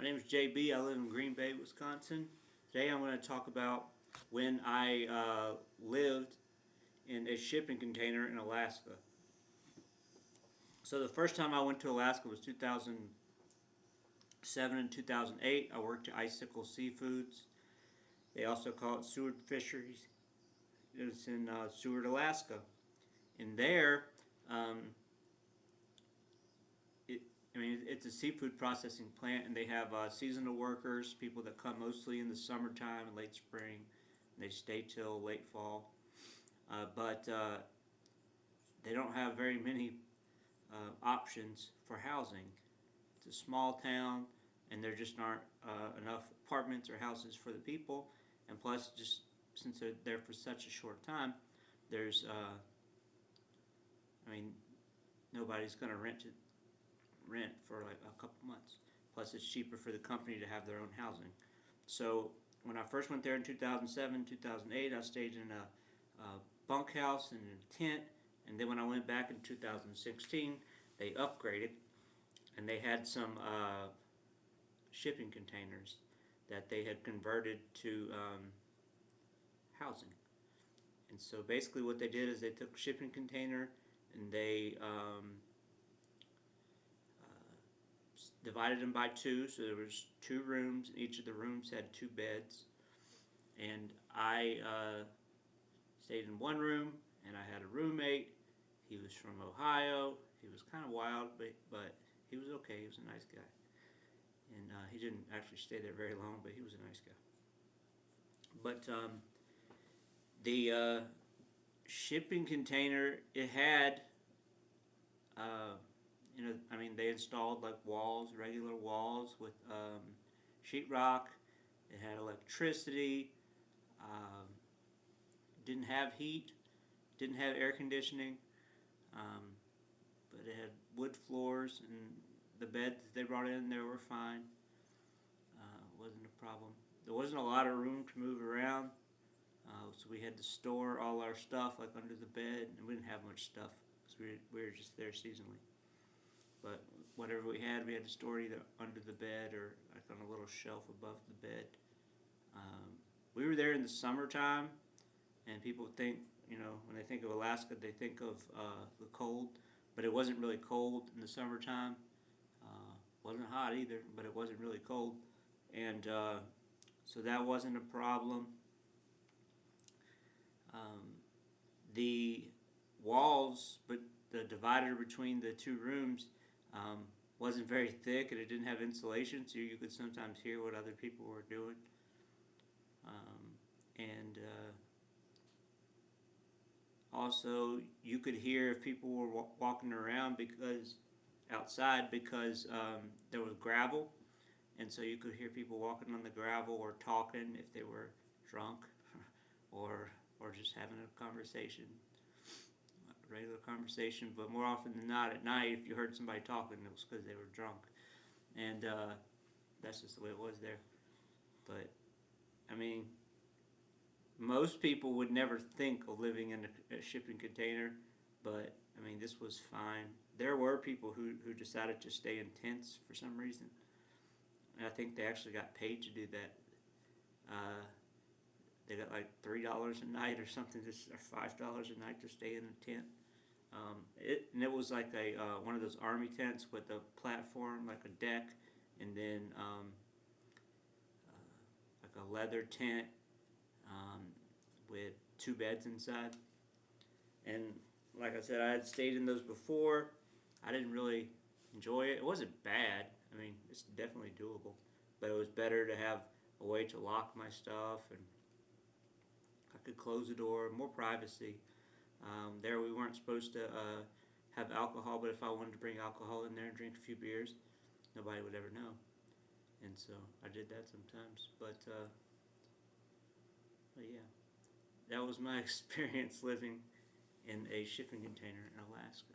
My name is JB. I live in Green Bay, Wisconsin. Today I'm going to talk about when I lived in a shipping container in Alaska. So the first time I went to Alaska was 2007 and 2008. I worked at Icicle Seafoods. They also call it Seward Fisheries. It's in Seward, Alaska. And there, um, it's a seafood processing plant, and they have seasonal workers, people that come mostly in the summertime and late spring, and they stay till late fall. But they don't have very many options for housing. It's a small town, and there just aren't enough apartments or houses for the people. And plus, just since they're there for such a short time, there's, I mean, nobody's going to rent for like a couple months. Plus, it's cheaper for the company to have their own housing. So when I first went there in 2007, 2008, I stayed in a bunkhouse and in a tent. And then when I went back in 2016, they upgraded and they had some shipping containers that they had converted to housing. And so basically what they did is they took a shipping container and they divided them by two, so there was two rooms. Each of the rooms had two beds, and I stayed in one room, and I had a roommate. He was from Ohio. He was kind of wild, but he was okay. He was a nice guy, and he didn't actually stay there very long, but he was a nice guy. But the shipping container, it had they installed like walls, regular walls with sheetrock. It had electricity. Um, didn't have heat. Didn't have air conditioning. Um, but it had wood floors, and the beds they brought in there were fine. Wasn't a problem. There wasn't a lot of room to move around, so we had to store all our stuff like under the bed, and we didn't have much stuff because we were just there seasonally. But whatever we had to store it either under the bed or like on a little shelf above the bed. We were there in the summertime, and people think, when they think of Alaska, they think of the cold, but it wasn't really cold in the summertime. Wasn't hot either, but it wasn't really cold, and so that wasn't a problem. Um, the walls, but the divider between the two rooms wasn't very thick, and it didn't have insulation, so you could sometimes hear what other people were doing. And Also, you could hear if people were walking around because outside because there was gravel, and so you could hear people walking on the gravel or talking if they were drunk, or just having a conversation, a regular conversation. But more often than not, at night, if you heard somebody talking, it was because they were drunk, and that's just the way it was there. But I mean, most people would never think of living in a shipping container, but I mean, this was fine. There were people who decided to stay in tents for some reason, and I think they actually got paid to do that. Uh, they got like $3 a night or something, or $5 a night to stay in a tent. It was like a one of those army tents with a platform, like a deck, and then like a leather tent um, with two beds inside. And like I said, I had stayed in those before. I didn't really enjoy it. It wasn't bad. I mean, it's definitely doable. But it was better to have a way to lock my stuff, and I could close the door, more privacy. There we weren't supposed to have alcohol, but if I wanted to bring alcohol in there and drink a few beers, nobody would ever know. And so I did that sometimes. But yeah, that was my experience living in a shipping container in Alaska.